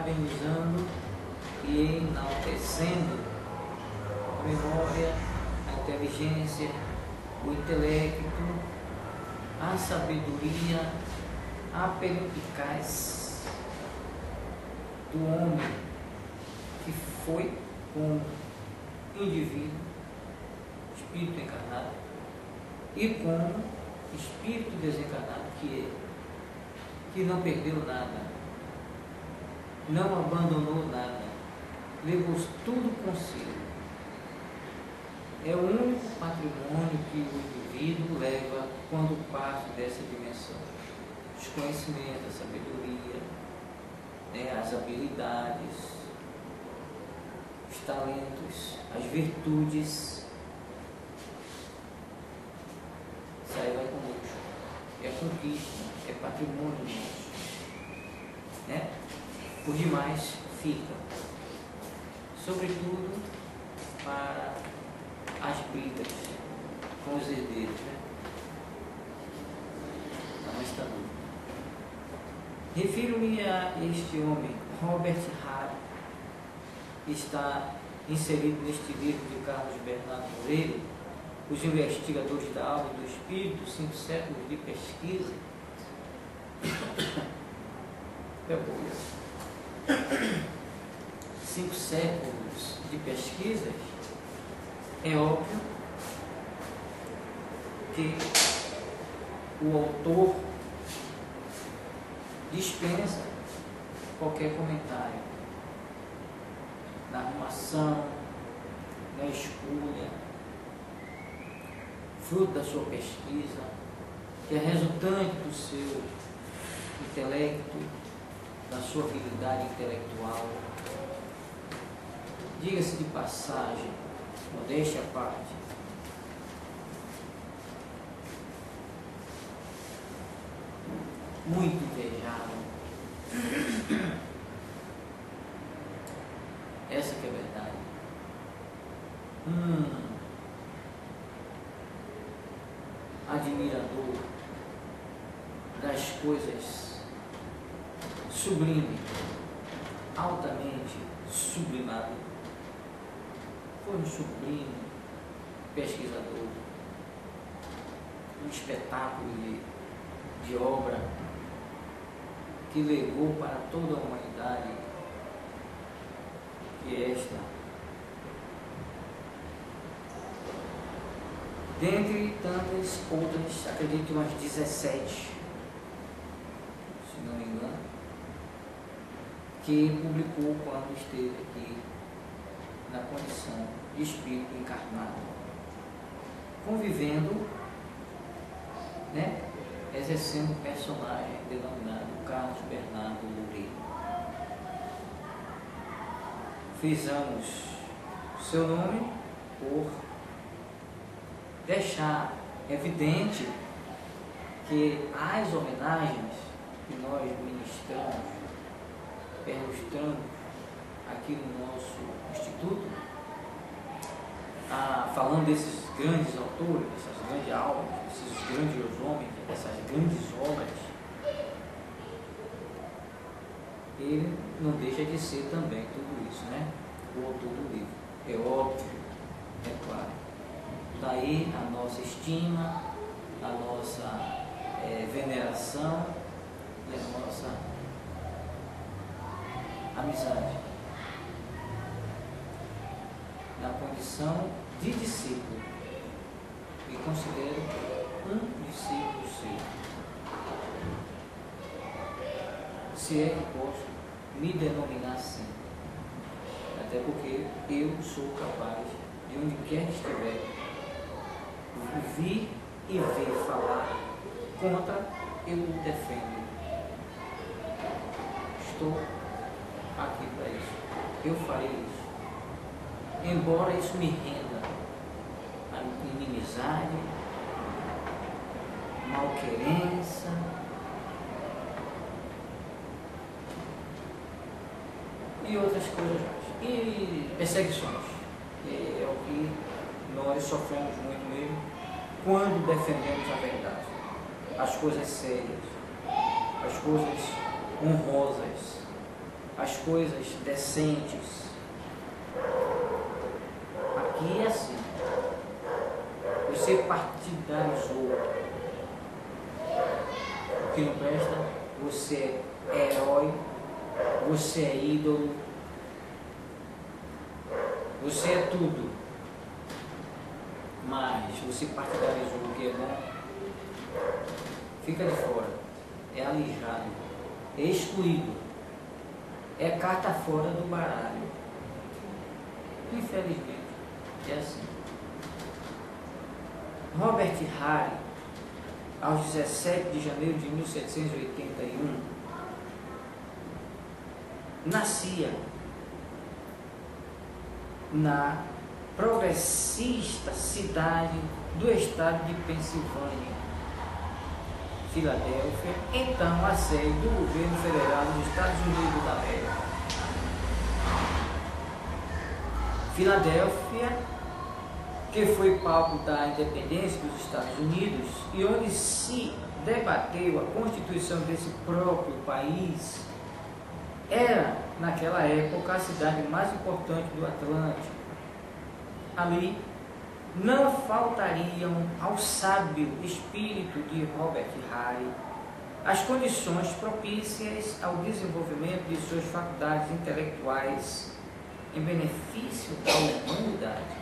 parabenizando e enaltecendo a memória, a inteligência, o intelecto, a sabedoria, a perspicaz do homem que foi como indivíduo, espírito encarnado, e como espírito desencarnado que é, que não perdeu nada, não abandonou nada, levou tudo consigo. É o único patrimônio que o indivíduo leva quando parte dessa dimensão. Os conhecimentos, a sabedoria, as habilidades, os talentos, as virtudes. Isso aí vai conosco. É conquista, é patrimônio nosso. Por demais fica, sobretudo para as brigas com os herdeiros, Não está dúvida. Refiro-me a este homem, Robert Hare, que está inserido neste livro de Carlos Bernardo Moreira, os investigadores da alma do espírito, 5 séculos de pesquisa. É boa. 5 séculos de pesquisas. É óbvio que o autor dispensa qualquer comentário na arrumação, na escolha, fruto da sua pesquisa, que é resultante do seu intelecto, da sua habilidade intelectual. Diga-se de passagem, modéstia à parte, muito invejado. Essa que é a verdade. Admirador das coisas sublimes, altamente sublimado. Foi um sublime pesquisador, um espetáculo de obra que legou para toda a humanidade, que é esta. Dentre tantas outras, acredito umas 17, se não me engano, que publicou quando esteve aqui na condição de espírito encarnado, convivendo, exercendo um personagem denominado Carlos Bernardo Moreira. Frisamos seu nome por deixar evidente que as homenagens que nós ministramos, perlustramos aqui no nosso Instituto, falando desses grandes autores, dessas grandes almas, desses grandes homens, dessas grandes obras, ele não deixa de ser também tudo isso, o autor do livro. É óbvio, é claro. Daí a nossa estima, a nossa veneração e a nossa amizade. Na condição de discípulo, me considero um discípulo seu. Se é que posso me denominar assim, até porque eu sou capaz, de onde quer que estiver, ouvir e ver falar contra, eu o defendo. Estou aqui para isso. Eu farei isso. Embora isso me renda a inimizade, malquerença, e outras coisas mais. E perseguições, que é o que nós sofremos muito mesmo quando defendemos a verdade, as coisas sérias, as coisas honrosas, as coisas decentes. Aqui é assim. Você partidarizou o que não presta, você é herói, você é ídolo, você é tudo, mas você partidarizou o que é bom, fica de fora, é alijado, é excluído, é carta fora do baralho. Infelizmente, é assim. Robert Harry, aos 17 de janeiro de 1781, nascia na progressista cidade do estado de Pensilvânia, Filadélfia, então a sede do governo federal dos Estados Unidos da América. Filadélfia, que foi palco da independência dos Estados Unidos e onde se debateu a constituição desse próprio país, era, naquela época, a cidade mais importante do Atlântico. Ali não faltariam ao sábio espírito de Robert Harry as condições propícias ao desenvolvimento de suas faculdades intelectuais em benefício da humanidade.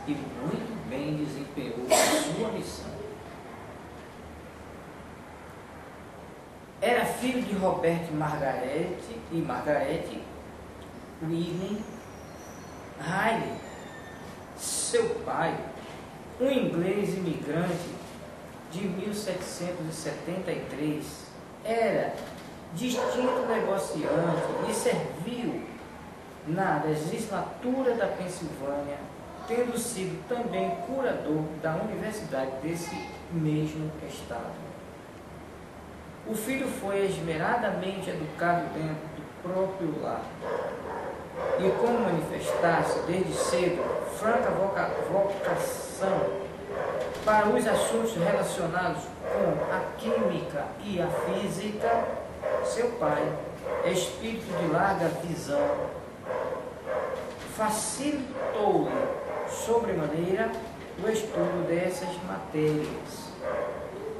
E muito bem desempenhou a sua missão. Era filho de Robert Margaret William Harry. Seu pai, um inglês imigrante de 1773, era distinto negociante e serviu na legislatura da Pensilvânia, tendo sido também curador da universidade desse mesmo estado. O filho foi esmeradamente educado dentro do próprio lar, e como manifestasse desde cedo franca vocação para os assuntos relacionados com a química e a física, seu pai, espírito de larga visão, facilitou-lhe sobremaneira o estudo dessas matérias,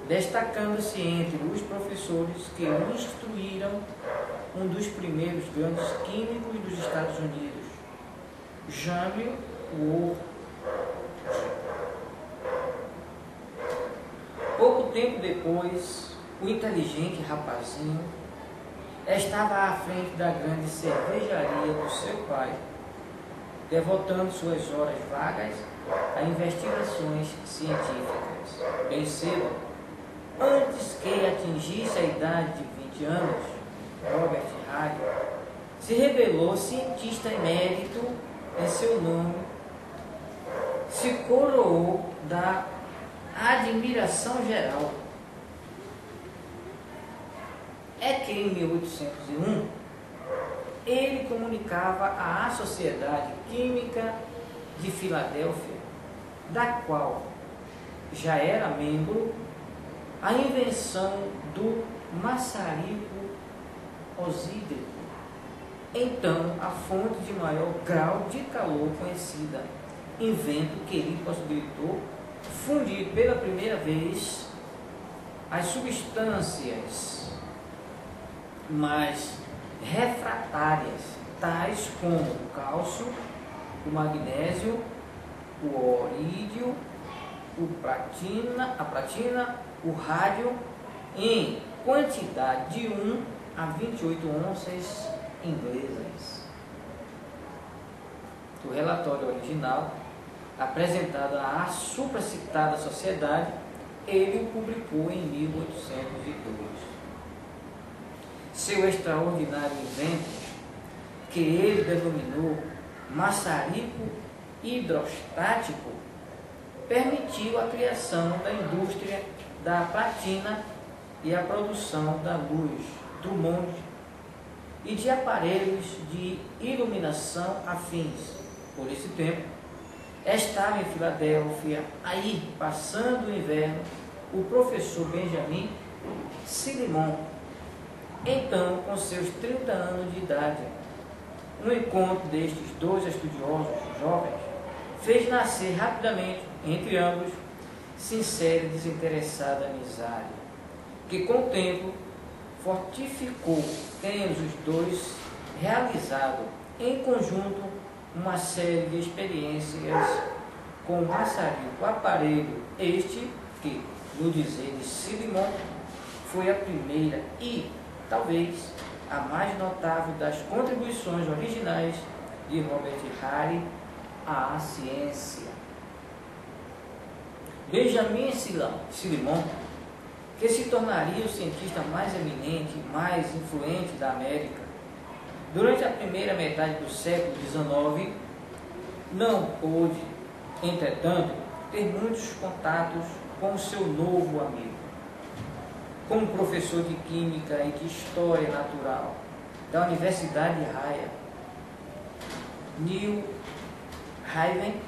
destacando-se entre os professores que o instruíram um dos primeiros grandes químicos dos Estados Unidos, Jânio Ward. Pouco tempo depois, o inteligente rapazinho estava à frente da grande cervejaria do seu pai, devotando suas horas vagas a investigações científicas. Bem cedo, antes que atingisse a idade de 20 anos, Robert Harry se revelou cientista emérito em seu nome, se coroou da admiração geral. É que em 1801 ele comunicava à Sociedade Química de Filadélfia, da qual já era membro, a invenção do maçarico osídrico, então a fonte de maior grau de calor conhecida, invento que lhe possibilitou fundir pela primeira vez as substâncias mais refratárias, tais como o cálcio, o magnésio, o orídio, a platina, o rádio, em quantidade de 1 a 28 onças inglesas. O relatório original, apresentado à supracitada sociedade, ele o publicou em 1802. Seu extraordinário invento, que ele denominou maçarico hidrostático, permitiu a criação da indústria da platina e a produção da luz, do mundo e de aparelhos de iluminação afins. Por esse tempo, estava em Filadélfia, aí passando o inverno, o professor Benjamin Silimon, Então, com seus 30 anos de idade, um encontro destes dois estudiosos jovens fez nascer rapidamente, entre ambos, sincera e desinteressada amizade, que com o tempo fortificou, tendo os dois realizado em conjunto uma série de experiências com o maçarico aparelho, este que, no dizer de Silimon, foi a primeira e, talvez, a mais notável das contribuições originais de Robert Halley à ciência. Benjamin Silimon, que se tornaria o cientista mais eminente e mais influente da América durante a primeira metade do século XIX, não pôde, entretanto, ter muitos contatos com o seu novo amigo. Como professor de Química e de História Natural da Universidade de New Haven,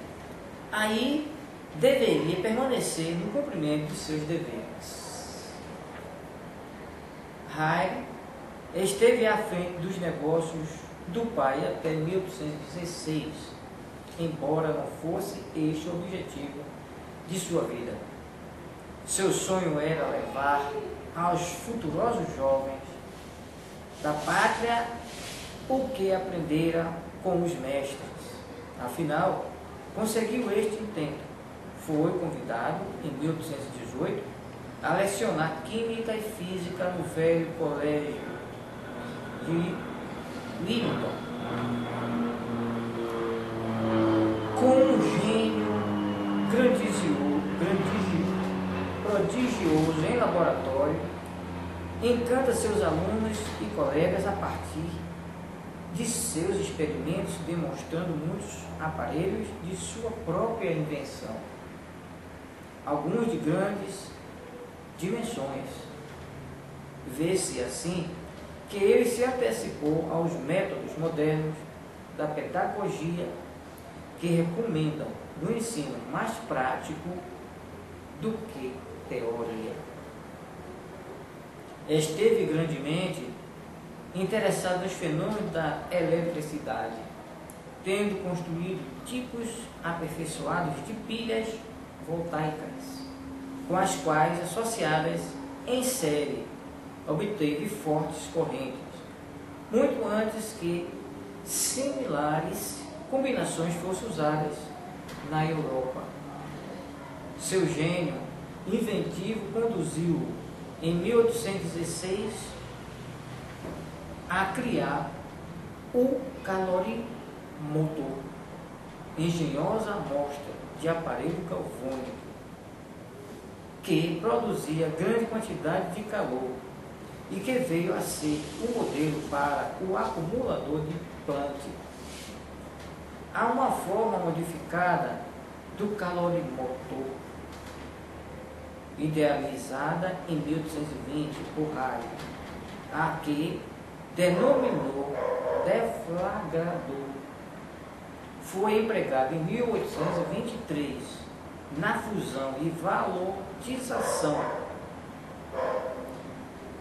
aí deveria permanecer no cumprimento de seus deveres. Halley esteve à frente dos negócios do pai até 1816, embora não fosse este o objetivo de sua vida. Seu sonho era levar aos futurosos jovens da pátria o que aprendera com os mestres. Afinal, conseguiu este intento. Foi convidado, em 1818, a lecionar Química e Física no velho colégio de Wellington. Com um gênio prodigioso em laboratório, encanta seus alunos e colegas a partir de seus experimentos, demonstrando muitos aparelhos de sua própria invenção, alguns de grandes dimensões. Vê-se assim que ele se antecipou aos métodos modernos da pedagogia que recomendam no ensino mais prático do que teoria. Esteve grandemente interessado nos fenômenos da eletricidade, tendo construído tipos aperfeiçoados de pilhas voltaicas, com as quais, associadas em série, obteve fortes correntes, muito antes que similares combinações fossem usadas na Europa. Seu gênio inventivo conduziu-o, em 1816, a criar o calorimotor, engenhosa amostra de aparelho galvânico que produzia grande quantidade de calor e que veio a ser o modelo para o acumulador de Planck. Há uma forma modificada do calorimotor, idealizada em 1820 por Halley, a que denominou deflagrador. Foi empregado em 1823 na fusão e valorização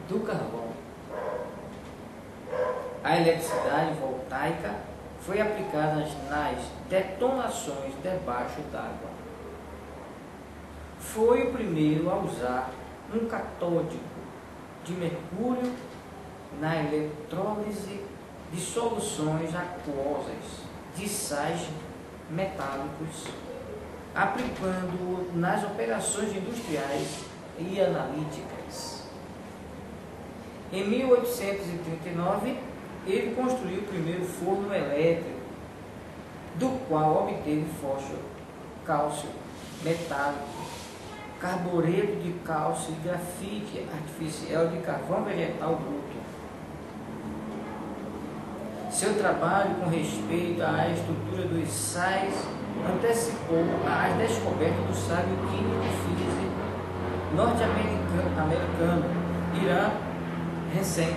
do carvão. A eletricidade voltaica foi aplicada nas detonações debaixo d'água. Foi o primeiro a usar um catódico de mercúrio na eletrólise de soluções aquosas de sais metálicos, aplicando-o nas operações industriais e analíticas. Em 1839, ele construiu o primeiro forno elétrico, do qual obteve fósforo, cálcio, metálico, carbureto de cálcio e grafite artificial de carvão vegetal bruto. Seu trabalho com respeito à estrutura dos sais antecipou as descobertas do sábio químico e físico norte-americano Irã Rensen.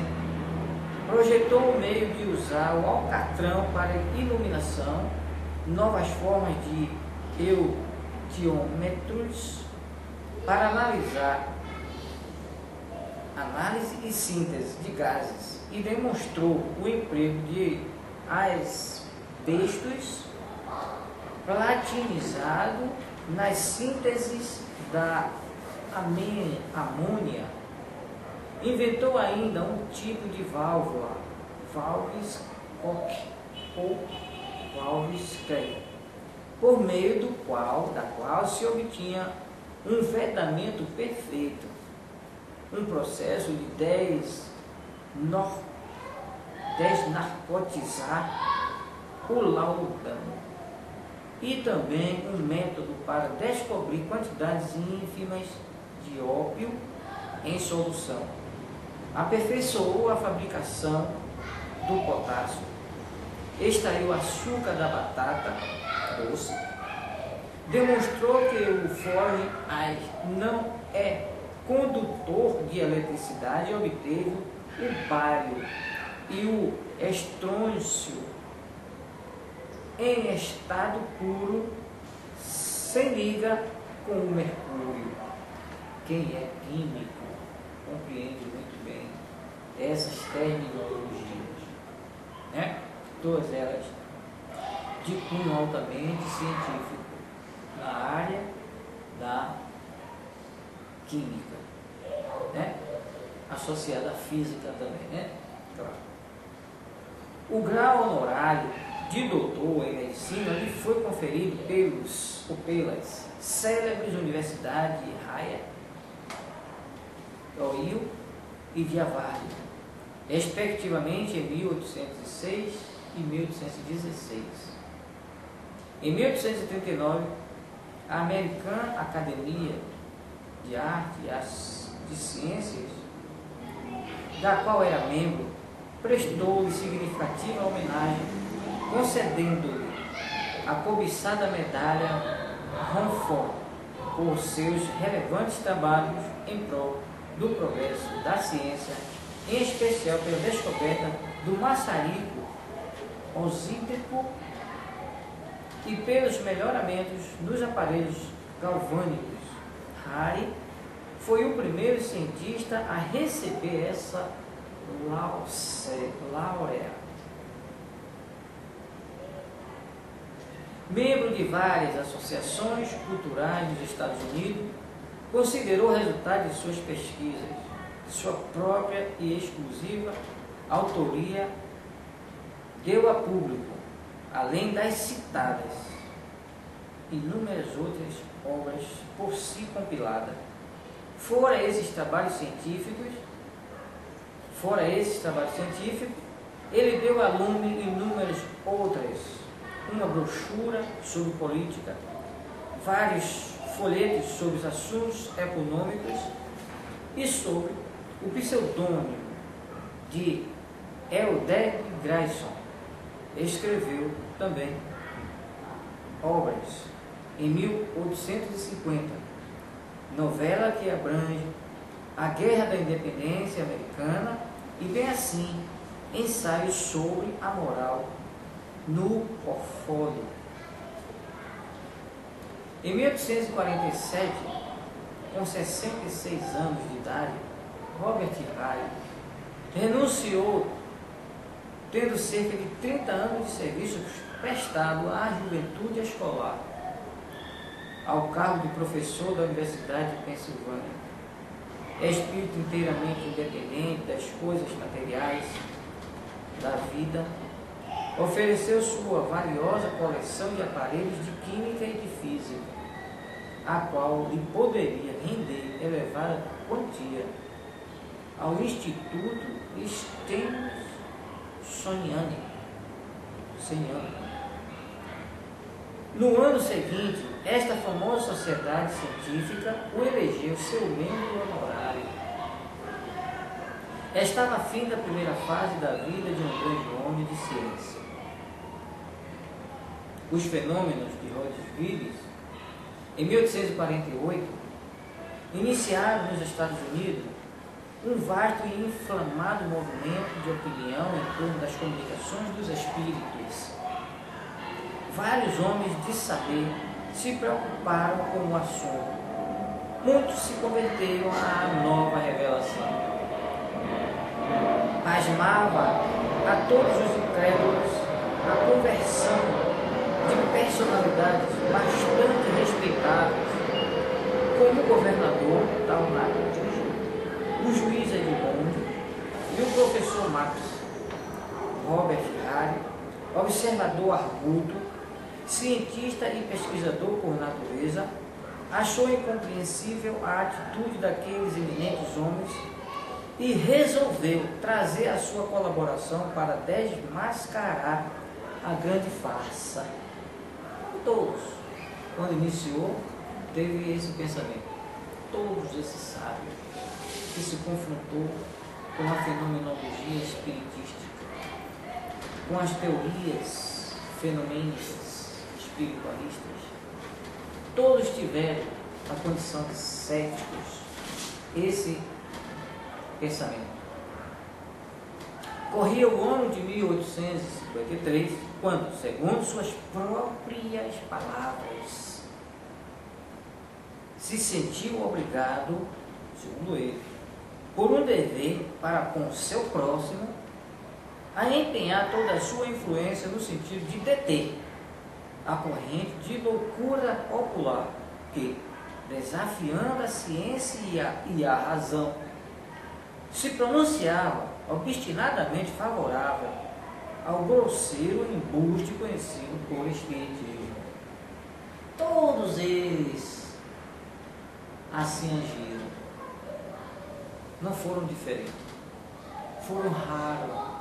Projetou o meio de usar o alcatrão para iluminação, novas formas de eutiometros para analisar análise e síntese de gases e demonstrou o emprego de asbestos platinizado nas sínteses da amônia. Inventou ainda um tipo de válvula, valves Koch ou valves Krey, por meio da qual se obtinha um vedamento perfeito, um processo de desnarcotizar o laudano, e também um método para descobrir quantidades ínfimas de ópio em solução. Aperfeiçoou a fabricação do potássio, extraiu o açúcar da batata doce, demonstrou que o Fahrenheit não é condutor de eletricidade e obteve o bário e o estrôncio em estado puro, sem liga com o mercúrio. Quem é químico compreende muito bem essas terminologias, né? Todas elas de cunho altamente científico na área da química, né? Associada à física também, né? Claro. O grau honorário de doutor em medicina lhe foi conferido pelas célebres universidades de Haia, Ohio e de Harvard, respectivamente em 1806 e 1816. Em 1839, a American Academia de Arte e de Ciências, da qual era membro, prestou-lhe significativa homenagem, concedendo-lhe a cobiçada medalha Rumford por seus relevantes trabalhos em prol do progresso da ciência, em especial pela descoberta do maçarico osídrico e pelos melhoramentos nos aparelhos galvânicos. Harry foi o primeiro cientista a receber essa laurea. Membro de várias associações culturais dos Estados Unidos, considerou o resultado de suas pesquisas de sua própria e exclusiva autoria, deu a público, além das citadas, inúmeras outras obras por si compiladas. Fora esses trabalhos científicos, ele deu a lume inúmeras outras, uma brochura sobre política, vários folhetos sobre os assuntos econômicos e sobre o pseudônimo de Eldred Grayson. Escreveu também obras em 1850, novela que abrange a Guerra da Independência Americana e, bem assim, ensaios sobre a moral no portfólio. Em 1847, com 66 anos de idade, Robert Halley renunciou, tendo cerca de 30 anos de serviço prestado à juventude escolar, ao cargo de professor da Universidade de Pensilvânia. Espírito inteiramente independente das coisas materiais da vida, ofereceu sua valiosa coleção de aparelhos de química e de física, a qual lhe poderia render elevada quantia, ao Instituto Smithsoniano. No ano seguinte, esta famosa sociedade científica o elegeu seu membro honorário. Estava a fim da primeira fase da vida de um grande homem de ciência. Os fenômenos de Roswell, em 1848, iniciaram nos Estados Unidos um vasto e inflamado movimento de opinião em torno das comunicações dos espíritos. Vários homens de saber se preocuparam com o assunto. Muitos se converteram à nova revelação. pasmava a todos os incrédulos a conversão de personalidades bastante respeitáveis, como o governador Talmadge, o juiz Edmond e o professor Max, Robert Harry, observador arguto, cientista e pesquisador por natureza, achou incompreensível a atitude daqueles eminentes homens e resolveu trazer a sua colaboração para desmascarar a grande farsa. Todos, quando iniciou, teve esse pensamento. Todos esses sábios que se confrontou com a fenomenologia espiritística, com as teorias fenomênicas espiritualistas, todos tiveram a condição de céticos esse pensamento. Corria o ano de 1853, quando, segundo suas próprias palavras, se sentiu obrigado, segundo ele, por um dever para com o seu próximo, a empenhar toda a sua influência no sentido de deter a corrente de loucura popular que, desafiando a ciência e a razão, se pronunciava obstinadamente favorável ao grosseiro embuste conhecido por espiritismo. Todos eles assim agiram. Não foram diferentes. Foram raros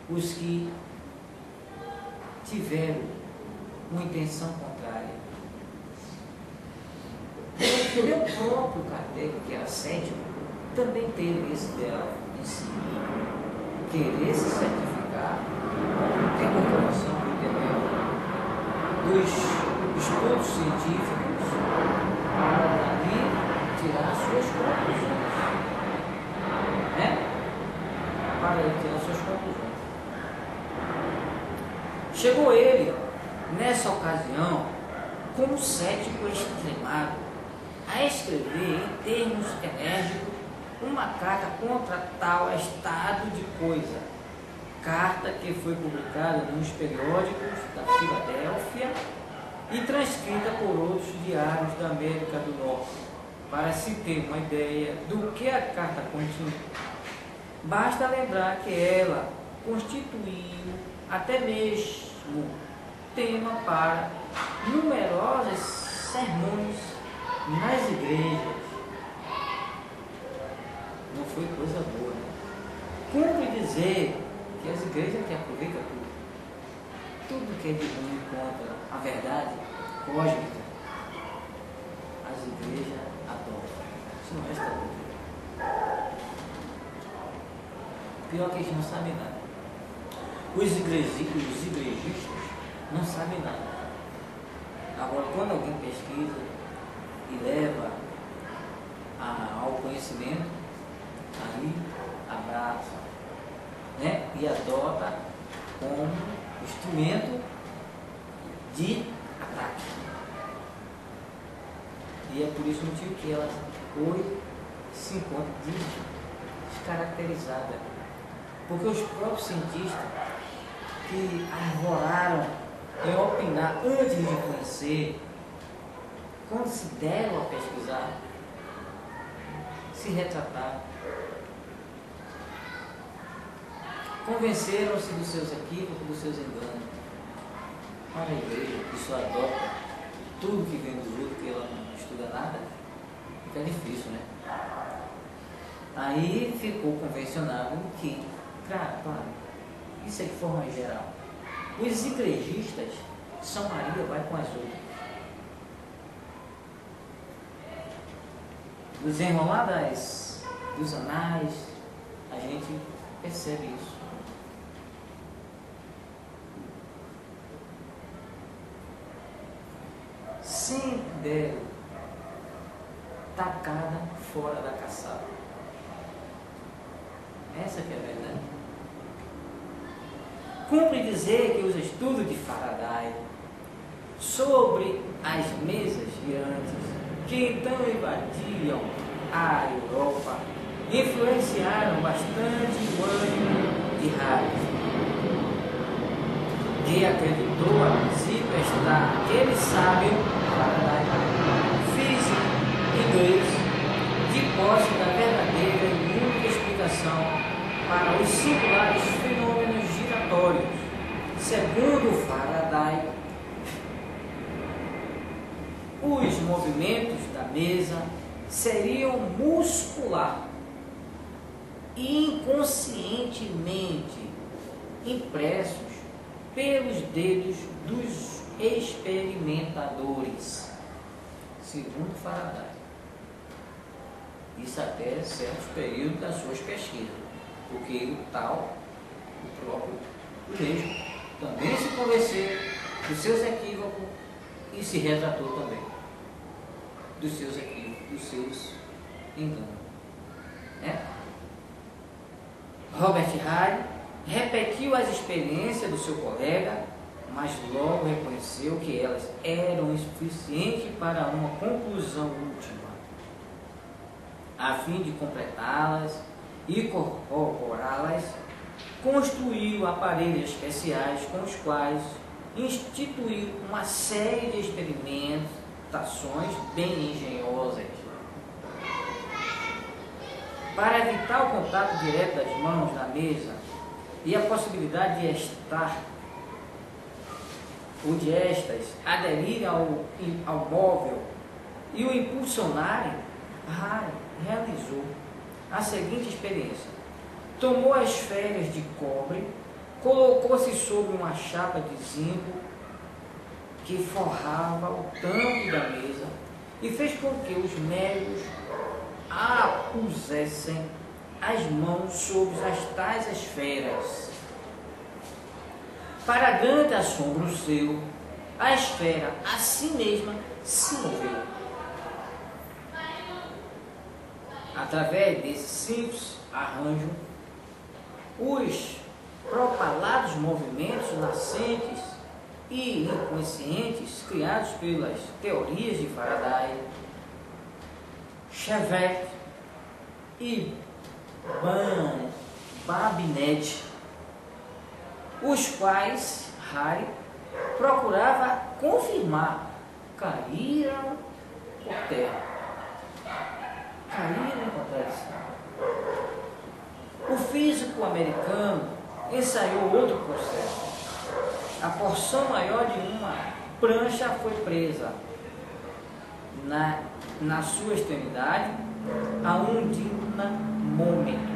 os que tiveram uma intenção contrária. O meu próprio Kardec, que era cético, também teve esse ideal em si. Querer se certificar em comprovação do entendimento dos estudos científicos para dali tirar suas conclusões. Para tirar suas conclusões. Chegou ele, nessa ocasião, como cético extremado, a escrever em termos enérgicos uma carta contra tal estado de coisa. Carta que foi publicada nos periódicos da Filadélfia e transcrita por outros diários da América do Norte, para se ter uma ideia do que a carta continha. Basta lembrar que ela constituiu até mesmo tema para numerosos sermões nas igrejas. Não foi coisa boa, né? Cumpre dizer que as igrejas que aproveitam tudo que é de ruim contra a verdade cósmica, as igrejas adoram. Isso não resta dúvida. Pior que eles não sabem nada. Os igrejistas não sabem nada. Agora, quando alguém pesquisa e leva ao conhecimento, aí abraça, né? E adota como instrumento de ataque. E é por esse motivo que ela hoje se encontra descaracterizada. Porque os próprios cientistas que arvoraram em opinar antes de conhecer, quando se deram a pesquisar, se retrataram, convenceram-se dos seus equívocos, dos seus enganos. Para a igreja, que só adota tudo que vem do outro, que ela não estuda nada, fica difícil, né? Aí ficou convencionado que, claro, isso é de forma geral. Os igrejistas, São Maria vai com as outras. Nos enrolar dos anais, a gente percebe isso. Sempre deram tacada fora da caçada. Essa que é a verdade. Cumpre dizer que os estudos de Faraday sobre as mesas girantes, que então invadiam a Europa influenciaram bastante o ânimo de Harris, que acreditou a princípio estar aquele sábio físico inglês de posse da verdadeira e única explicação para os singulares fenômenos giratórios. Segundo Faraday, os movimentos da mesa seriam muscular e inconscientemente impressos pelos dedos dos experimentadores, segundo Faraday. Isso até certos períodos das suas pesquisas, porque o próprio mesmo, também se convenceu dos seus equívocos e se retratou também dos seus equívocos, dos seus enganos. Robert Halley repetiu as experiências do seu colega, mas logo reconheceu que elas eram insuficientes para uma conclusão última. A fim de completá-las e corroborá-las, construiu aparelhos especiais com os quais instituiu uma série de experimentações bem engenhosas. Para evitar o contato direto das mãos na mesa e a possibilidade de estas aderirem ao móvel e o impulsionarem, Halley realizou a seguinte experiência. Tomou as esferas de cobre, colocou-se sobre uma chapa de zinco que forrava o tampo da mesa e fez com que os médios pusessem as mãos sobre as tais esferas. Para grande assombro seu, a esfera a si mesma se moveu. Através desse simples arranjo, os propalados movimentos nascentes e inconscientes criados pelas teorias de Faraday, Chevette e Babinet, os quais Halley procurava confirmar, caíram por terra. Caíram por terra. O físico americano ensaiou outro processo. A porção maior de uma prancha foi presa na sua extremidade a um dinamômetro.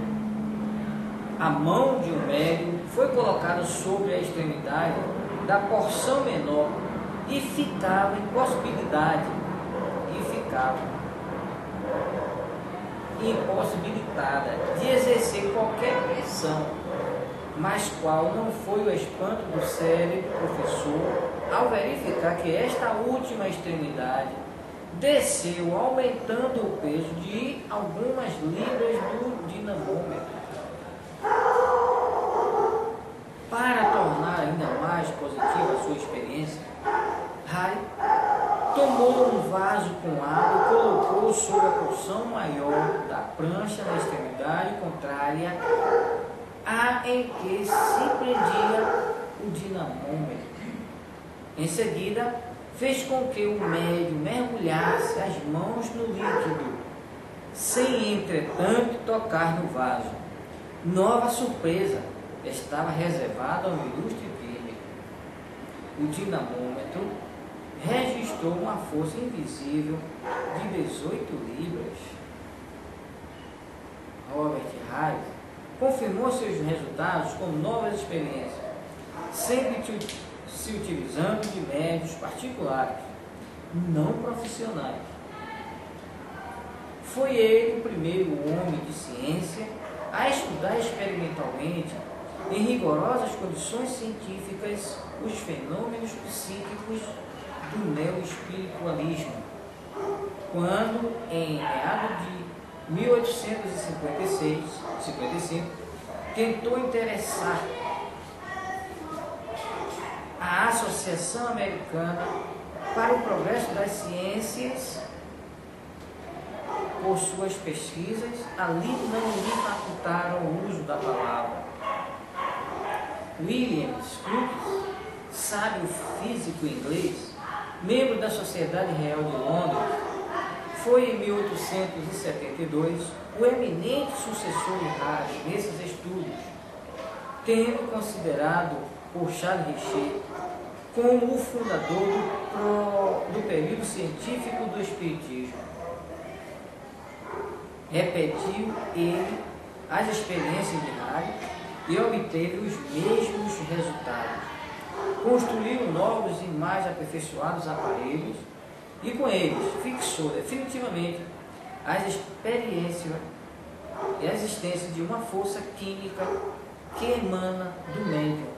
A mão de um médium foi colocada sobre a extremidade da porção menor e ficava impossibilitada de exercer qualquer pressão, mas qual não foi o espanto do cérebro professor ao verificar que esta última extremidade desceu, aumentando o peso de algumas libras do dinamômetro. Para tornar ainda mais positiva a sua experiência, Halley tomou um vaso com água e colocou sobre a porção maior da prancha na extremidade contrária à em que se prendia o dinamômetro. Em seguida, fez com que o médium mergulhasse as mãos no líquido, sem entretanto tocar no vaso. Nova surpresa estava reservada ao ilustre químico. O dinamômetro registrou uma força invisível de 18 libras. Robert Halley confirmou seus resultados com novas experiências, sempre se utilizando de médios particulares, não profissionais. Foi ele o primeiro homem de ciência a estudar experimentalmente, em rigorosas condições científicas, os fenômenos psíquicos do neoespiritualismo, quando, em meados de 1855, tentou interessar a Associação Americana para o Progresso das Ciências por suas pesquisas, ali não lhe facultaram o uso da palavra. William Crookes, sábio físico inglês, membro da Sociedade Real de Londres, foi em 1872 o eminente sucessor de Halley nesses estudos, tendo considerado por Charles Richer como o fundador do período científico do Espiritismo. Repetiu ele as experiências de Halley e obteve os mesmos resultados. Construiu novos e mais aperfeiçoados aparelhos e com eles fixou definitivamente as experiências e a existência de uma força química que emana do médium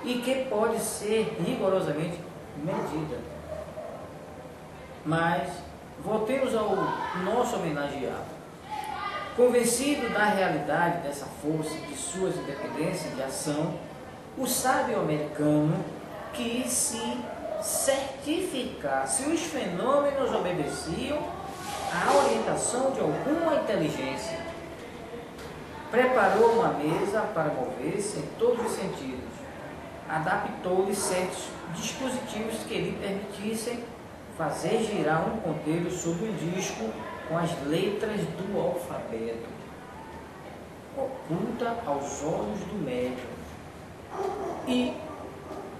e que pode ser rigorosamente medida. Mas voltemos ao nosso homenageado. Convencido da realidade dessa força e de suas independências de ação, o sábio americano quis se certificar se os fenômenos obedeciam à orientação de alguma inteligência. Preparou uma mesa para mover-se em todos os sentidos. Adaptou-lhe certos dispositivos que lhe permitissem fazer girar um ponteiro sobre um disco com as letras do alfabeto, oculta aos olhos do médium e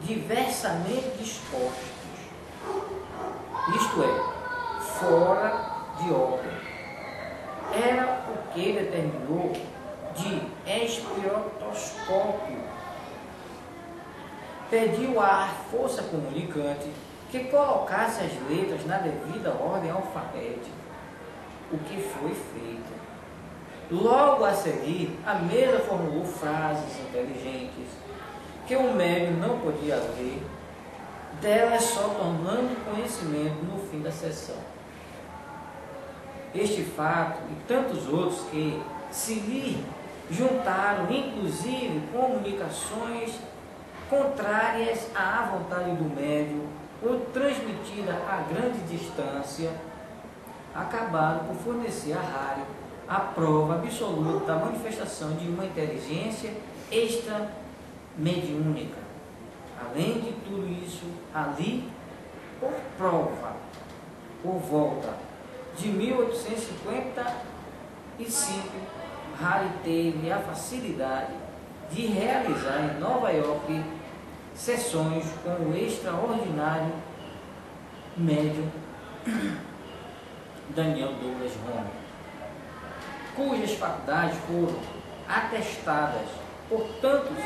diversamente dispostos, isto é, fora de ordem. Era o que determinou de espiotoscópio. Pediu à força comunicante que colocasse as letras na devida ordem alfabética, o que foi feito. Logo a seguir, a mesa formulou frases inteligentes que o médium não podia ler, delas só tomando conhecimento no fim da sessão. Este fato e tantos outros que se lhe juntaram, inclusive comunicações contrárias à vontade do médium ou transmitida a grande distância, acabaram por fornecer a Halley a prova absoluta da manifestação de uma inteligência extramediúnica. Além de tudo isso, ali, por prova, por volta de 1855, Halley teve a facilidade de realizar em Nova York sessões com o extraordinário médium Daniel Douglas Home, cujas faculdades foram atestadas por tantos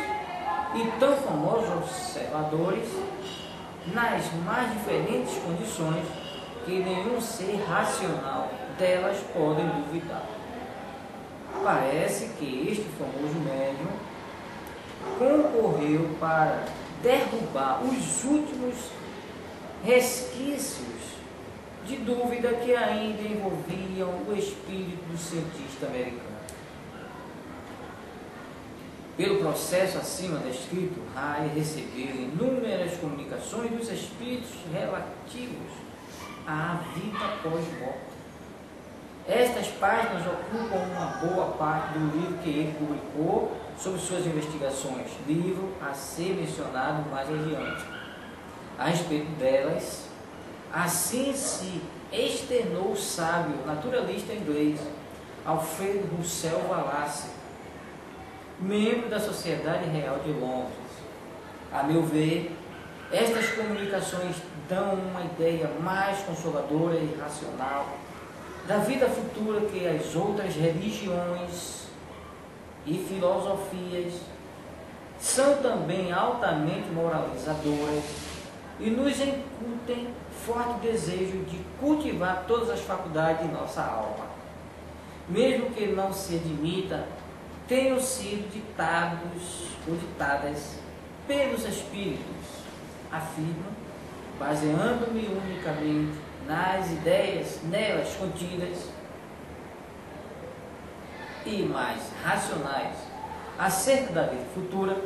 e tão famosos observadores nas mais diferentes condições que nenhum ser racional delas podem duvidar. Parece que este famoso médium concorreu para derrubar os últimos resquícios de dúvida que ainda envolviam o espírito do cientista americano. Pelo processo acima descrito, Halley recebeu inúmeras comunicações dos espíritos relativos à vida pós-morte. Estas páginas ocupam uma boa parte do livro que ele publicou sobre suas investigações, livro a ser mencionado mais adiante. A respeito delas, assim se externou o sábio naturalista inglês Alfred Russel Wallace, membro da Sociedade Real de Londres. A meu ver, estas comunicações dão uma ideia mais consoladora e racional da vida futura que as outras religiões e filosofias. São também altamente moralizadoras e nos incutem forte desejo de cultivar todas as faculdades de nossa alma. Mesmo que não se admita, tenham sido ditados ou ditadas pelos espíritos, afirmo, baseando-me unicamente nas ideias nelas contidas e mais racionais acerca da vida futura,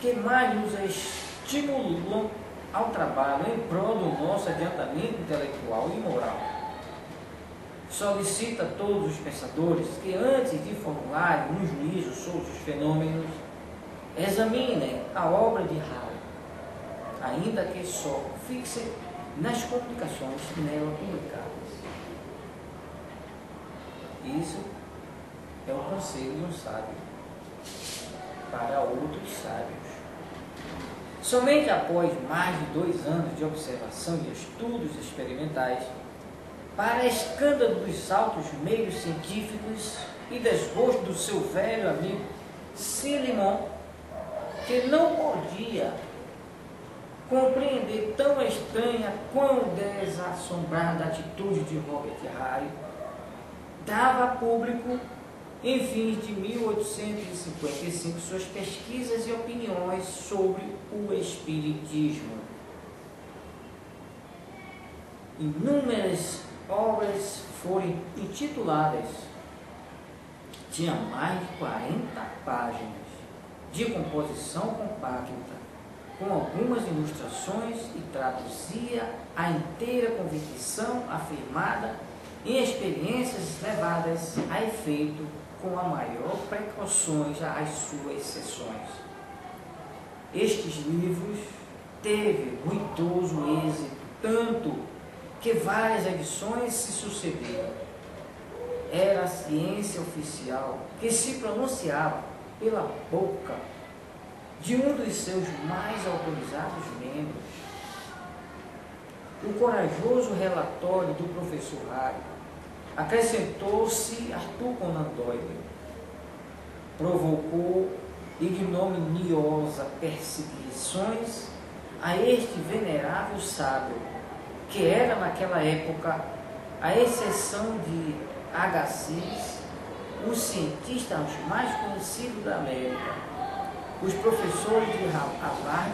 que mais nos estimulam ao trabalho em prol do nosso adiantamento intelectual e moral. solicita a todos os pensadores que, antes de formularem um juízo sobre os fenômenos, examinem a obra de Halley, ainda que só fixem nas comunicações nela publicadas. Isso é o conselho de um sábio para outros sábios. Somente após mais de 2 anos de observação e estudos experimentais, para escândalo dos altos meios científicos e desgosto do seu velho amigo Silimon, que não podia compreender tão estranha quão desassombrada a atitude de Robert Halley, dava a público, em fins de 1855, suas pesquisas e opiniões sobre o Espiritismo. Inúmeras obras foram intituladas, tinha mais de 40 páginas de composição compacta, com algumas ilustrações, e traduzia a inteira convicção afirmada em experiências levadas a efeito com a maior precauções às suas sessões. Estes livros teve ruidoso êxito, tanto que várias edições se sucederam. Era a ciência oficial que se pronunciava pela boca de um dos seus mais autorizados membros. O corajoso relatório do professor Halley acrescentou-se Arthur Conan Doyle, provocou ignominiosas perseguições a este venerável sábio, que era naquela época, à exceção de Agassiz, um cientista mais conhecido da América. Os professores de Harvard,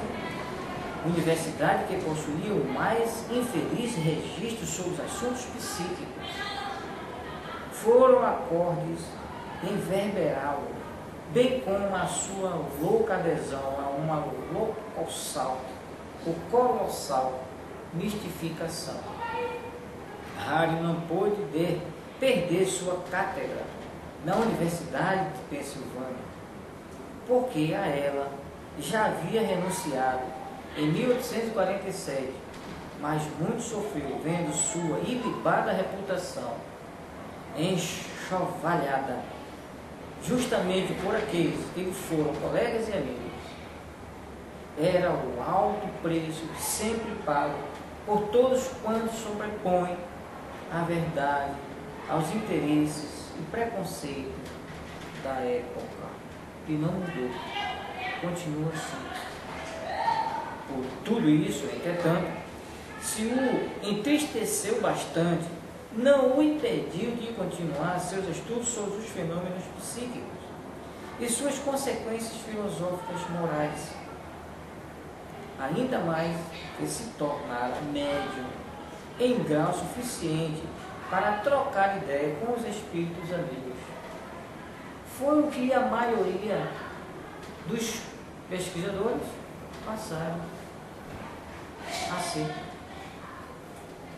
universidade que possuía o mais infeliz registro sobre os assuntos psíquicos, foram acordes em verberá-lo, bem como a sua louca adesão a uma colossal mistificação. Halley não pôde perder sua cátedra na Universidade de Pensilvânia, porque a ela já havia renunciado em 1847, mas muito sofreu vendo sua ilibada reputação enxovalhada justamente por aqueles que lhe foram colegas e amigos. Era o alto preço sempre pago por todos quantos sobrepõem a verdade aos interesses e preconceitos da época, e não mudou, continua assim. Por tudo isso, entretanto, se o entristeceu bastante, não o impediu de continuar seus estudos sobre os fenômenos psíquicos e suas consequências filosóficas morais, ainda mais que se tornara médium em grau suficiente para trocar ideia com os espíritos amigos. Foi o que a maioria dos pesquisadores passaram a ser.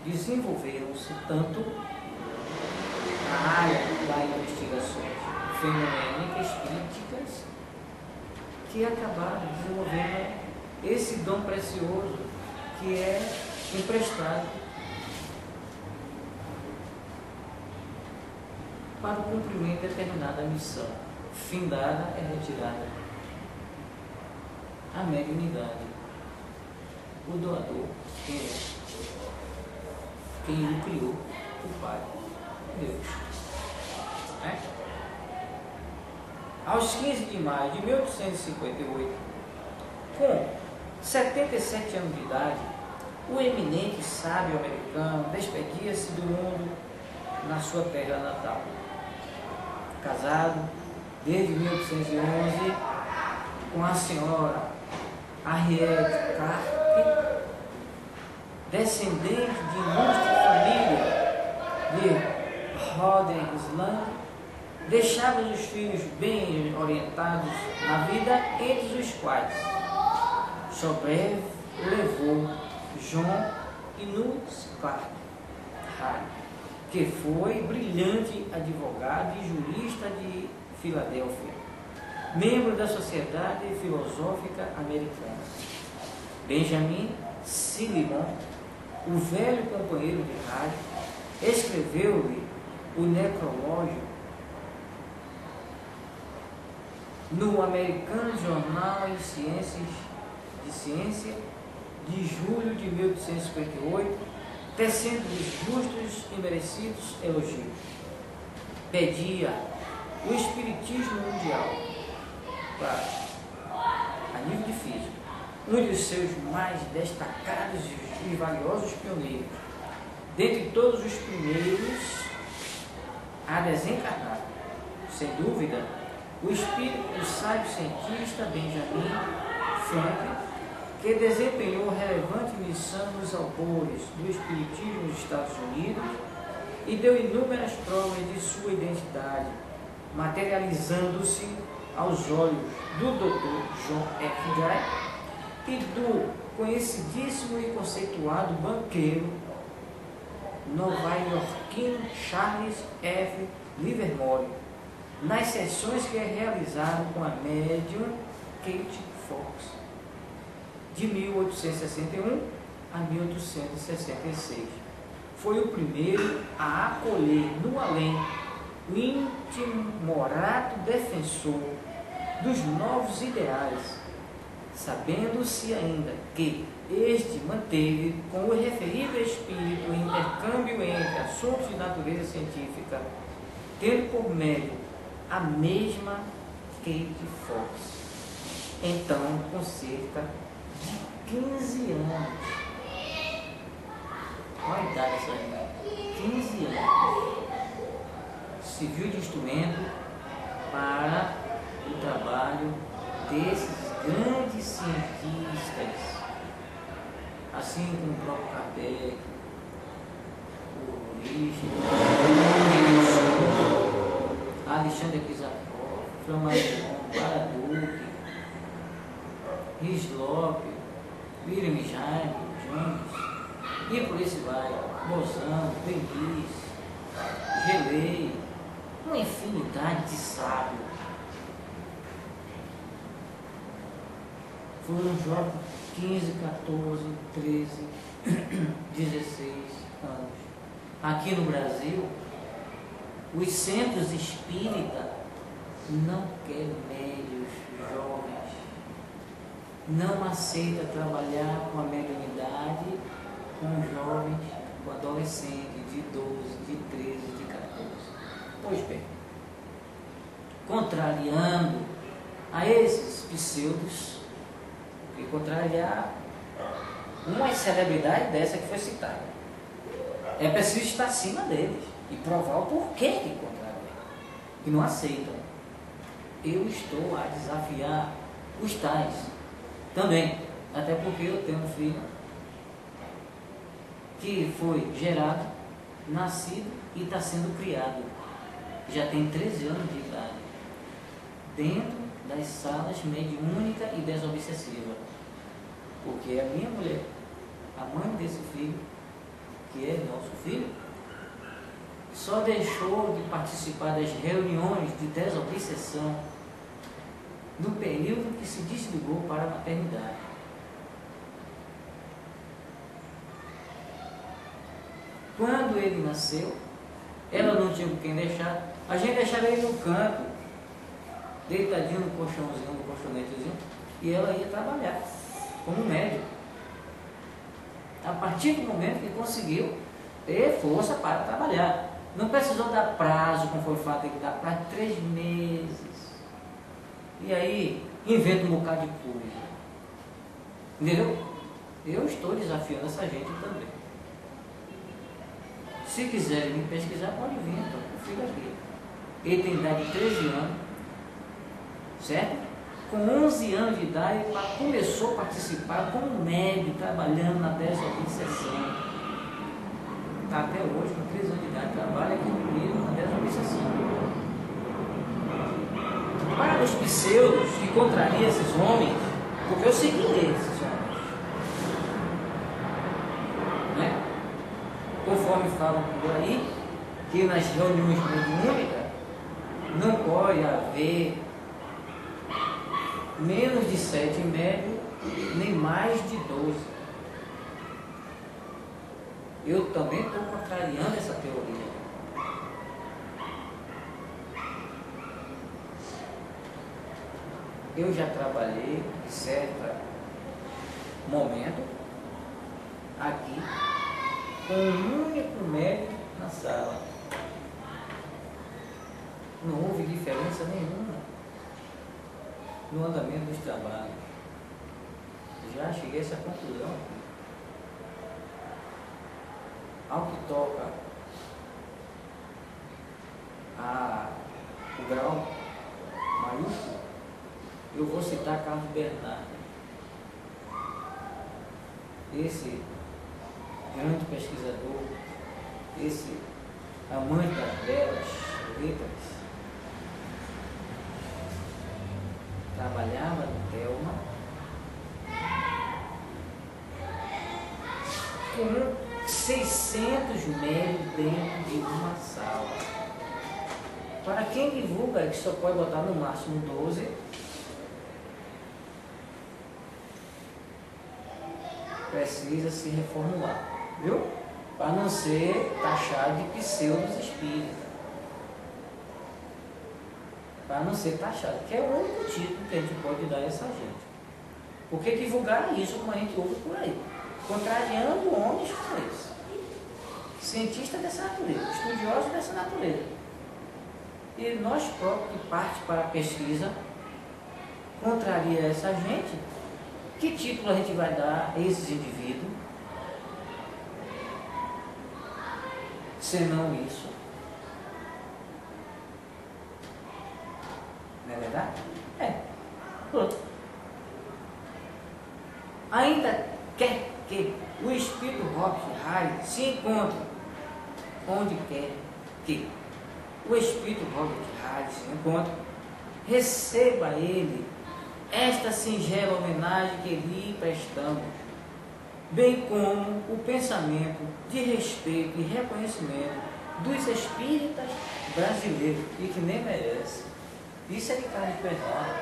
Desenvolveram-se tanto na área das investigações fenomênicas críticas que acabaram desenvolvendo esse dom precioso que é emprestado para o cumprimento de determinada missão. Findada é retirada a mediunidade. O doador, quem é? Quem o criou? O Pai, Deus. Aos 15 de maio de 1858, com 77 anos de idade, o eminente sábio americano despedia-se do mundo na sua terra natal. Casado desde 1811 com a senhora Harriet Carter, descendente de ilustre família de Rhode Island, deixava os filhos bem orientados na vida, entre os quais Chauvet levou John e Nux Clark Halley. que foi brilhante advogado e jurista de Filadélfia, membro da Sociedade Filosófica Americana. Benjamin Silliman, o velho companheiro de rádio, escreveu-lhe o necrológio no American Journal de Ciência de julho de 1858, tecendo-lhe justos e merecidos elogios. Pedia o espiritismo mundial para, a nível de física, um dos seus mais destacados e valiosos pioneiros, dentre todos os primeiros a desencarnar, sem dúvida, o espírito do sábio cientista Benjamin Franklin, que desempenhou relevante missão nos albores do espiritismo nos Estados Unidos e deu inúmeras provas de sua identidade, materializando-se aos olhos do Dr. John F. Jay e do conhecidíssimo e conceituado banqueiro nova-iorquino Charles F. Livermore, nas sessões que realizaram com a médium Kate Fox, de 1861 a 1866. Foi o primeiro a acolher no além o intimorato defensor dos novos ideais, sabendo-se ainda que este manteve com o referível espírito em intercâmbio entre assuntos de natureza científica, tendo por médio a mesma Kate Fox, então com cerca de 15 anos. Olha a idade dessa gente, 15 anos. Se viu de instrumento para o trabalho desses grandes cientistas, assim como o próprio Kardec, o Richard, Alexandre Kizakov, Flammarion, Baraduc, Hislop, William James, e por isso vai, Bozão, Benis, Gelei, uma infinidade de sábios. Foram jovens 15, 14, 13, 16 anos. Aqui no Brasil, os centros espíritas não querem médios jovens, não aceita trabalhar com a mediunidade com jovens, com adolescentes de 12, de 13, de 14. Pois bem, contrariando a esses pseudos, e contrariar uma celebridade dessa que foi citada, é preciso estar acima deles e provar o porquê que contrariam, que não aceitam. Eu estou a desafiar os tais também, até porque eu tenho um filho que foi gerado, nascido e está sendo criado, já tem 13 anos de idade, dentro das salas mediúnica e desobsessiva, porque a minha mulher, a mãe desse filho, que é nosso filho, só deixou de participar das reuniões de desobsessão no período que se desligou para a maternidade. Quando ele nasceu, ela não tinha com quem deixar, a gente deixava ele no canto, deitadinho no colchãozinho, no colchonetezinho, e ela ia trabalhar como médico. A partir do momento que conseguiu ter força para trabalhar, não precisou dar prazo, como foi fato, tem que dar prazo de 3 meses. E aí, inventa um bocado de coisa. Entendeu? Eu estou desafiando essa gente também. Se quiserem me pesquisar, pode vir, então, o filho aqui. Ele tem idade de 13 anos, certo? Com 11 anos de idade, começou a participar como médico, trabalhando na desobsessão. Está até hoje, com 13 anos de idade, trabalha aqui comigo na desobsessão. Para os pseudos que contrariam esses homens, porque eu segui esses homens, né? Conforme falam por aí, que nas reuniões mediúnicas não pode haver menos de 7 médios, nem mais de 12. Eu também estou contrariando essa teoria. Eu já trabalhei em certo momento aqui com um único médico na sala. Não houve diferença nenhuma no andamento dos trabalhos. Já cheguei a essa conclusão. Ao que toca o grau maiúsculo, eu vou citar Carlos Bernardo. Esse grande pesquisador, esse amante das belas letras, trabalhava no Telma com 600 médios dentro de uma sala. Para quem divulga que só pode botar no máximo 12, precisa se reformular, viu? Para não ser taxado de pseudos espíritas. Para não ser taxado, que é o único título que a gente pode dar a essa gente. Porque divulgar isso como a gente ouve por aí, contrariando homens como esse, cientistas dessa natureza, estudiosos dessa natureza. E nós próprios que parte para a pesquisa, contraria essa gente. Que título a gente vai dar a esses indivíduos? Senão isso. Não é verdade? É. Pronto. Ainda quer que o espírito Robert Halley se encontre onde quer que o espírito Robert Halley se encontre, receba ele esta singela homenagem que lhe prestamos, bem como o pensamento de respeito e reconhecimento dos espíritas brasileiros, e que nem merece. Isso é de Carlos Bernardo.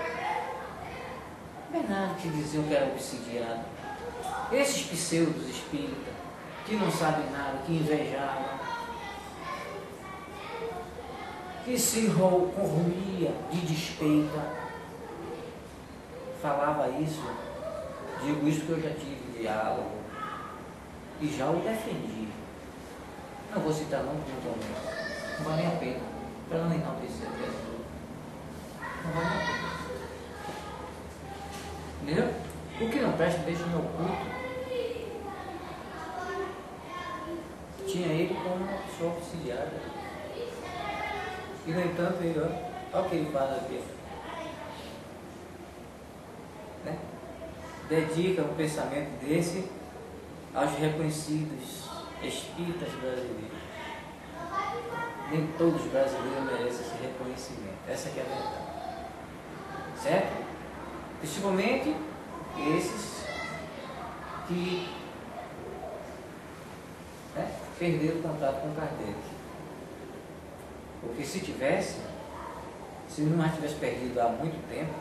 Bernardo que diziam que era obsidiado. Esses pseudos espíritas, que não sabem nada, que invejavam, que se corroía de despeita, falava isso, digo isso que eu já tive diálogo e já o defendi. Não vou citar nome do momento, não vale nem a pena, para não enaltecer a pessoa. Não vale nem a pena. Entendeu? O que não presta, deixa no oculto. Tinha ele como uma pessoa auxiliada. E no entanto, ele, olha o que ele fala aqui. Né? Dedica um pensamento desse aos reconhecidos espíritas brasileiros. Nem todos os brasileiros merecem esse reconhecimento. Essa aqui é a verdade. Certo? Principalmente esses que perderam o contato com Kardec. Porque se não tivesse perdido há muito tempo,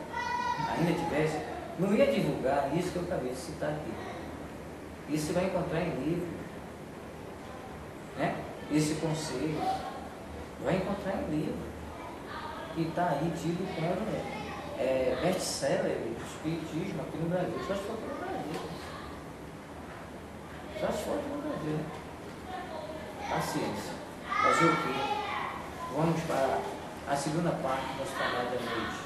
ainda tivesse, não ia divulgar isso que eu acabei de citar aqui. Isso você vai encontrar em livro, né? Esse conselho vai encontrar em livro, que está aí tido como best-seller do espiritismo aqui no Brasil. Só se for aqui no Brasil. Só se for aqui no Brasil, né? Paciência. Fazer o quê? Vamos para a segunda parte do nosso trabalho da noite.